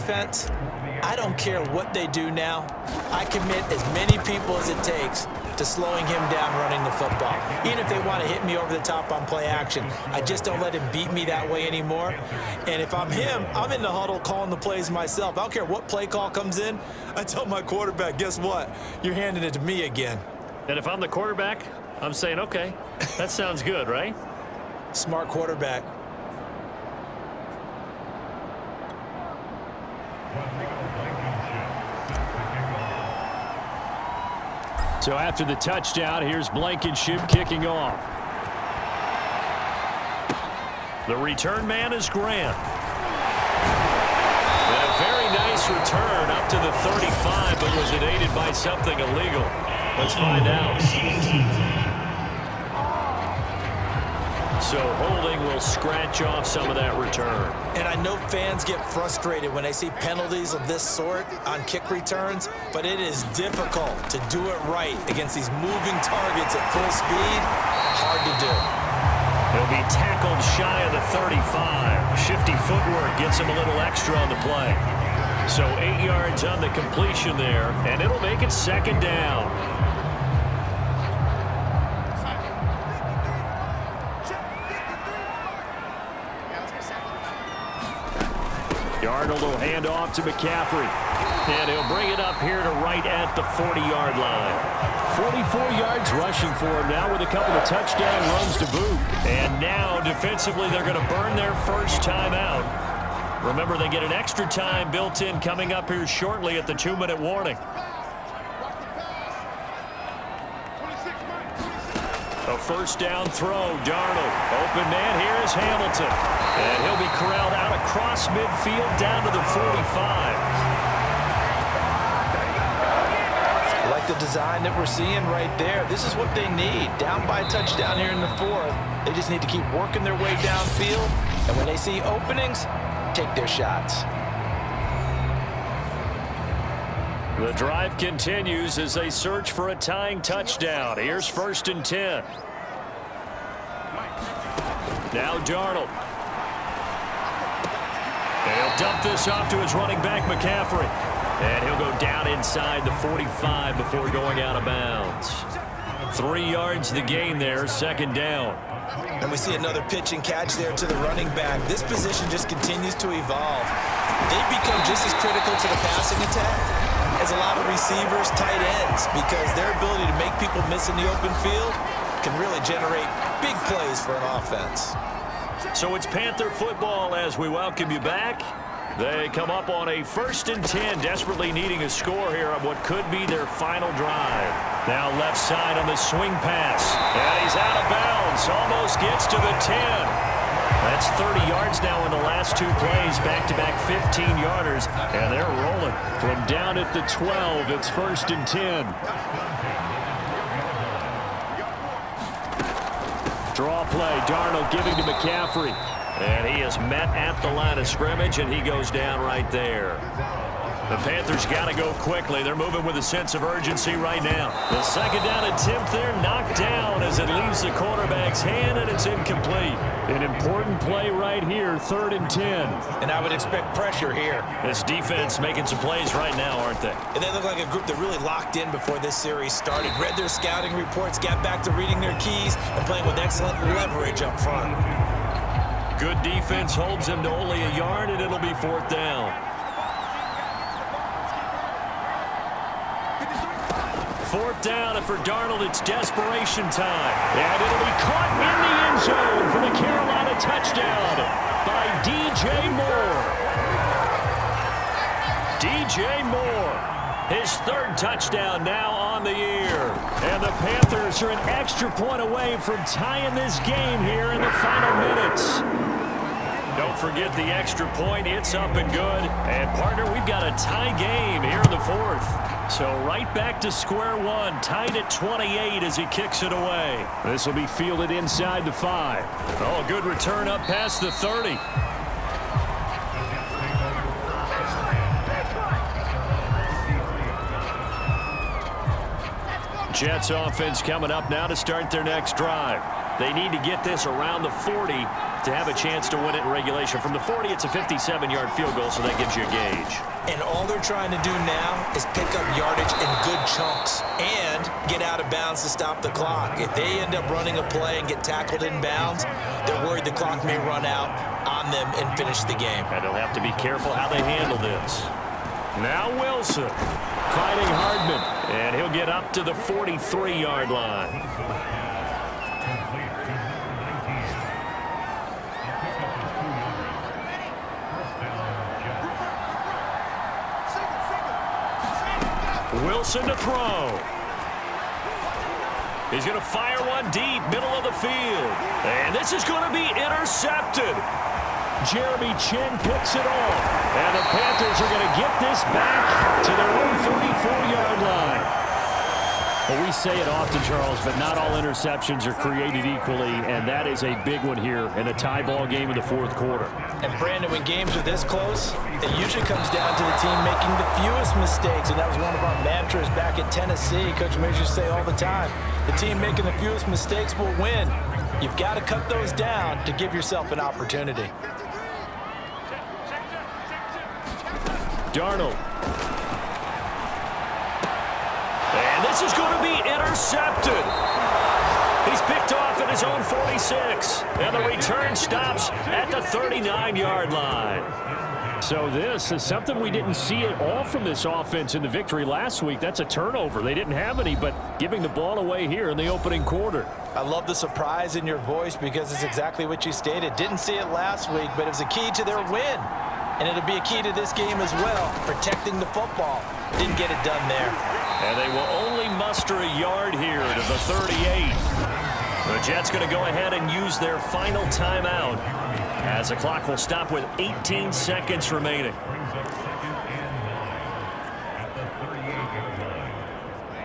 defense, I don't care what they do now. I commit as many people as it takes to slowing him down running the football. Even if they want to hit me over the top on play action, I just don't let him beat me that way anymore. And if I'm him, I'm in the huddle calling the plays myself. I don't care what play call comes in. I tell my quarterback, guess what? You're handing it to me again. And if I'm the quarterback, I'm saying, okay, that sounds good, right? Smart quarterback. So after the touchdown, here's Blankenship kicking off. The return man is Grant. And a very nice return up to the 35, but was it aided by something illegal? Let's find out. So holding will scratch off some of that return. And I know fans get frustrated when they see penalties of this sort on kick returns, but it is difficult to do it right against these moving targets at full speed. Hard to do. He'll be tackled shy of the 35. Shifty footwork gets him a little extra on the play. So 8 yards on the completion there, and it'll make it second down. Darnold will hand off to McCaffrey. And he'll bring it up here to right at the 40-yard line. 44 yards rushing for him now with a couple of touchdown runs to boot. And now, defensively, they're going to burn their first time out. Remember, they get an extra time built in coming up here shortly at the 2-minute warning. A first down throw, Darnold. Open man here is Hamilton. And he'll be corralled out across midfield down to the 45. I like the design that we're seeing right there. This is what they need. Down by a touchdown here in the fourth. They just need to keep working their way downfield. And when they see openings, take their shots. The drive continues as they search for a tying touchdown. Here's 1st and 10. Now Darnold. And he'll dump this off to his running back, McCaffrey. And he'll go down inside the 45 before going out of bounds. 3 yards the gain there, second down. And we see another pitch and catch there to the running back. This position just continues to evolve. They've become just as critical to the passing attack as a lot of receivers, tight ends, because their ability to make people miss in the open field can really generate big plays for an offense. So it's Panther football as we welcome you back. They come up on a 1st and 10, desperately needing a score here on what could be their final drive. Now left side on the swing pass. And he's out of bounds, almost gets to the 10. That's 30 yards now in the last 2 plays, back-to-back 15-yarders, and they're rolling. From down at the 12, it's 1st and 10. Draw play, Darnold giving to McCaffrey. And he is met at the line of scrimmage, and he goes down right there. The Panthers got to go quickly. They're moving with a sense of urgency right now. The second down attempt there knocked down as it leaves the quarterback's hand, and it's incomplete. An important play right here, 3rd and 10. And I would expect pressure here. This defense making some plays right now, aren't they? And they look like a group that really locked in before this series started. Read their scouting reports, got back to reading their keys, and playing with excellent leverage up front. Good defense holds them to only a yard, and it'll be 4th down. 4th down, and for Darnold, it's desperation time. And it'll be caught in the end zone for the Carolina touchdown by DJ Moore. DJ Moore, his 3rd touchdown now on the year. And the Panthers are an extra point away from tying this game here in the final minutes. Don't forget the extra point. It's up and good. And, partner, we've got a tie game here in the 4th. So right back to square one, tied at 28 as he kicks it away. This will be fielded inside the 5. Oh, good return up past the 30. Jets offense coming up now to start their next drive. They need to get this around the 40 to have a chance to win it in regulation. From the 40, it's a 57-yard field goal, so that gives you a gauge. And all they're trying to do now is pick up yardage in good chunks and get out of bounds to stop the clock. If they end up running a play and get tackled in bounds, they're worried the clock may run out on them and finish the game. And they'll have to be careful how they handle this. Now Wilson fighting Hardman, and he'll get up to the 43-yard line. Wilson to throw. He's going to fire one deep, middle of the field. And this is going to be intercepted. Jeremy Chin picks it off. And the Panthers are going to get this back to their own 34-yard line. Well, we say it often, Charles, but not all interceptions are created equally, and that is a big one here in a tie ball game in the fourth quarter. And, Brandon, when games are this close, it usually comes down to the team making the fewest mistakes, and that was one of our mantras back at Tennessee. Coach Major say all the time, the team making the fewest mistakes will win. You've got to cut those down to give yourself an opportunity. Darnold. And this is going to be intercepted. He's picked off at his own 46. And the return stops at the 39-yard line. So this is something we didn't see at all from this offense in the victory last week. That's a turnover. They didn't have any, but giving the ball away here in the opening quarter. I love the surprise in your voice because it's exactly what you stated. Didn't see it last week, but it was a key to their win. And it'll be a key to this game as well, protecting the football. Didn't get it done there. And they will only muster a yard here to the 38. The Jets going to go ahead and use their final timeout as the clock will stop with 18 seconds remaining.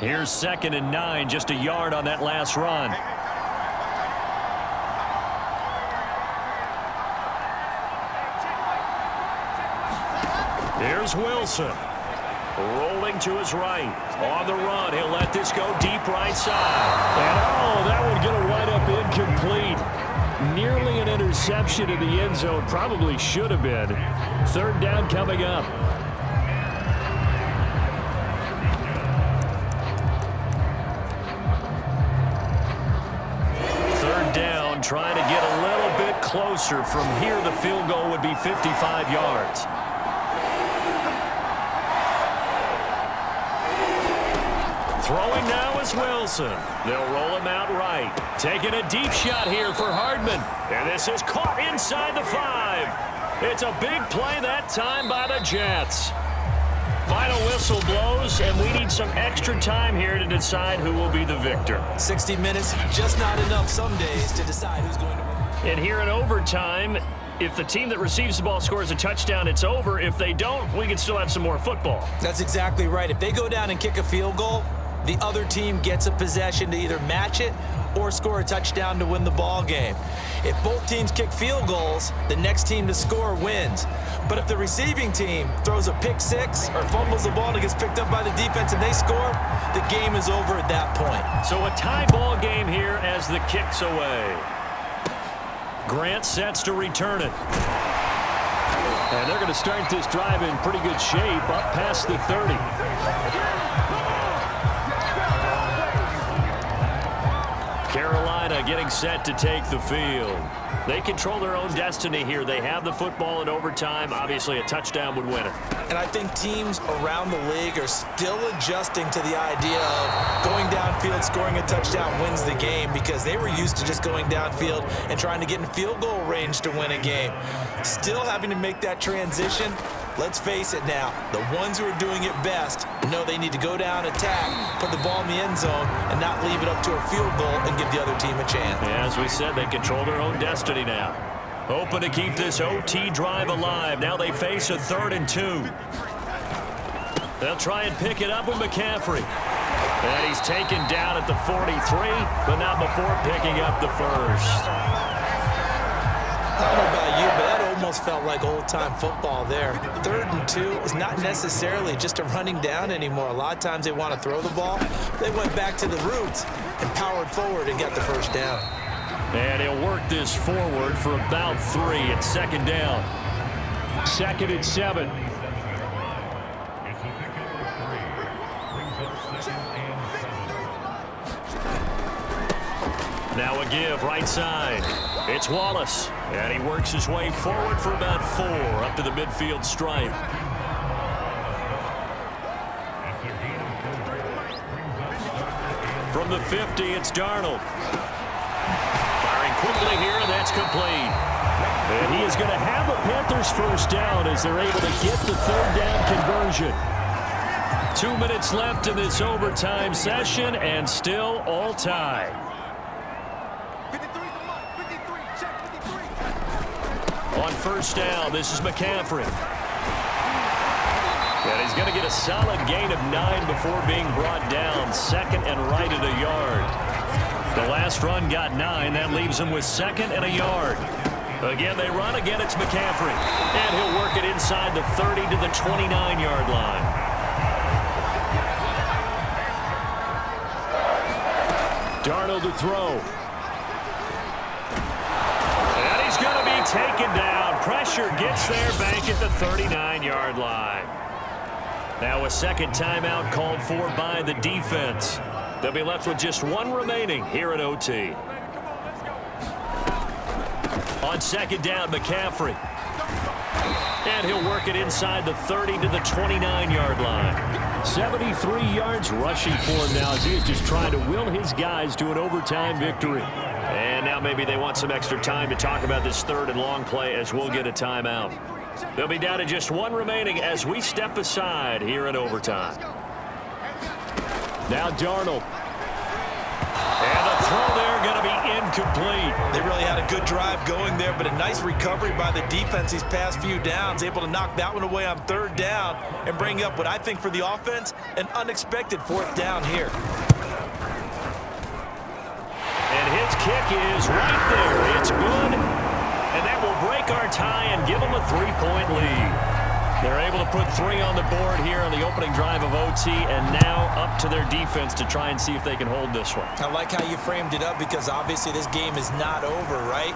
Here's 2nd and 9, just a yard on that last run. Here's Wilson. Rolling to his right. On the run, he'll let this go deep right side. And that one going to wind up incomplete. Nearly an interception in the end zone. Probably should have been. 3rd down coming up. Third down, trying to get a little bit closer. From here, the field goal would be 55 yards. Throwing now is Wilson. They'll roll him out right. Taking a deep shot here for Hardman. And this is caught inside the 5. It's a big play that time by the Jets. Final whistle blows, and we need some extra time here to decide who will be the victor. 60 minutes, just not enough some days to decide who's going to win. And here in overtime, if the team that receives the ball scores a touchdown, it's over. If they don't, we can still have some more football. That's exactly right. If they go down and kick a field goal, the other team gets a possession to either match it or score a touchdown to win the ball game. If both teams kick field goals, the next team to score wins. But if the receiving team throws a pick six or fumbles the ball and it gets picked up by the defense and they score, the game is over at that point. So a tie ball game here as the kick's away. Grant sets to return it. And they're going to start this drive in pretty good shape up past the 30. Carolina getting set to take the field. They control their own destiny here. They have the football in overtime. Obviously, a touchdown would win it. And I think teams around the league are still adjusting to the idea of going downfield, scoring a touchdown wins the game because they were used to just going downfield and trying to get in field goal range to win a game. Still having to make that transition. Let's face it now, the ones who are doing it best know they need to go down, attack, put the ball in the end zone, and not leave it up to a field goal and give the other team a chance. Yeah, as we said, they control their own destiny now. Hoping to keep this OT drive alive. Now they face a 3rd and 2. They'll try and pick it up with McCaffrey. And he's taken down at the 43, but not before picking up the first. I don't know about you, but that almost felt like old-time football there. 3rd and 2 is not necessarily just a running down anymore. A lot of times they want to throw the ball. They went back to the roots and powered forward and got the first down. And he'll work this forward for about 3 at second down. 2nd and 7. Now a give right side. It's Wallace. And he works his way forward for about 4 up to the midfield stripe. From the 50, it's Darnold. Firing quickly here, and that's complete. And he is going to have the Panthers first down as they're able to get the 3rd down conversion. 2 minutes left in this overtime session, and still all tied. On first down, this is McCaffrey. And he's going to get a solid gain of 9 before being brought down. 2nd and right at a yard. The last run got 9. That leaves him with 2nd and a yard. Again, they run. Again, it's McCaffrey. And he'll work it inside the 30 to the 29-yard line. Darnold to throw. And he's going to be taken down. Pressure gets there back at the 39-yard line. Now a second timeout called for by the defense. They'll be left with just 1 remaining here at OT. On second down, McCaffrey. And he'll work it inside the 30 to the 29-yard line. 73 yards rushing for him now as he is just trying to will his guys to an overtime victory. And now maybe they want some extra time to talk about this 3rd and long play as we'll get a timeout. They'll be down to just 1 remaining as we step aside here in overtime. Now Darnold. And the throw there going to be incomplete. They really had a good drive going there, but a nice recovery by the defense these past few downs, able to knock that one away on 3rd down and bring up what I think for the offense, an unexpected 4th down here. And his kick is right there. It's good. And that will break our tie and give them a 3-point lead. They're able to put 3 on the board here on the opening drive of OT, and now up to their defense to try and see if they can hold this one. I like how you framed it up because obviously this game is not over, right?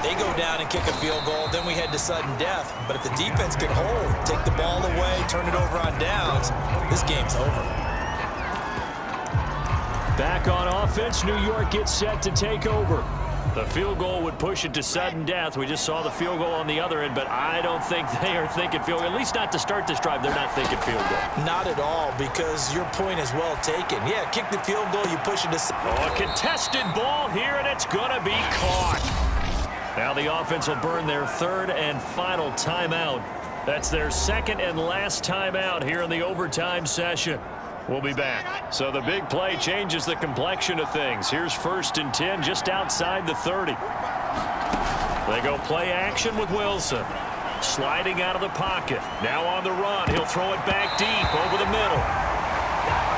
They go down and kick a field goal, then we head to sudden death. But if the defense can hold, take the ball away, turn it over on downs, this game's over. Back on offense, New York gets set to take over. The field goal would push it to sudden death. We just saw the field goal on the other end, but I don't think they are thinking field goal. At least not to start this drive. They're not thinking field goal. Not at all, because your point is well taken. Yeah, kick the field goal, you push it to... Oh, a contested ball here, and it's going to be caught. Now the offense will burn their 3rd and final timeout. That's their 2nd and last timeout here in the overtime session. We'll be back. So the big play changes the complexion of things. Here's 1st and 10 just outside the 30. They go play action with Wilson. Sliding out of the pocket. Now on the run. He'll throw it back deep over the middle.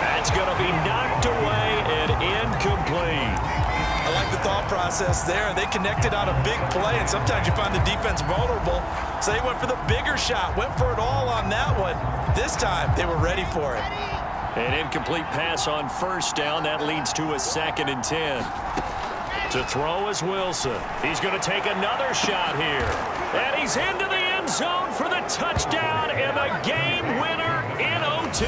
That's going to be knocked away and incomplete. I like the thought process there. They connected on a big play, and sometimes you find the defense vulnerable. So they went for the bigger shot, went for it all on that one. This time, they were ready for it. An incomplete pass on 1st down. That leads to a 2nd and 10. To throw is Wilson. He's going to take another shot here. And he's into the end zone for the touchdown and the game winner in OT.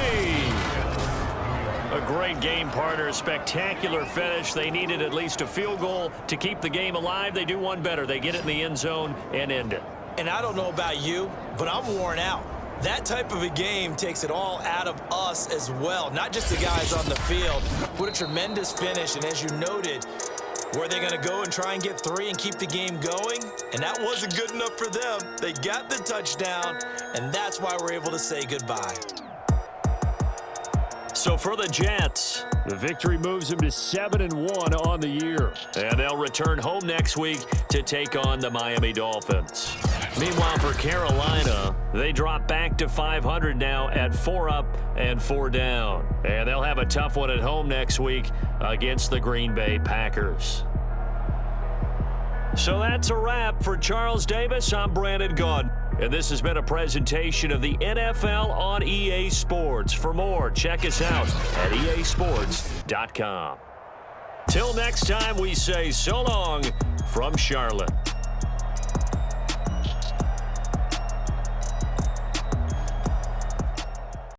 A great game partner, spectacular finish. They needed at least a field goal to keep the game alive. They do one better. They get it in the end zone and end it. And I don't know about you, but I'm worn out. That type of a game takes it all out of us as well, not just the guys on the field. What a tremendous finish, and as you noted, were they going to go and try and get 3 and keep the game going? And that wasn't good enough for them. They got the touchdown, and that's why we're able to say goodbye. So for the Jets, the victory moves them to 7-1 on the year. And they'll return home next week to take on the Miami Dolphins. Meanwhile, for Carolina, they drop back to 500 now at 4 up and 4 down. And they'll have a tough one at home next week against the Green Bay Packers. So that's a wrap for Charles Davis. I'm Brandon Gaudin. And this has been a presentation of the NFL on EA Sports. For more, check us out at easports.com. Till next time, we say so long from Charlotte.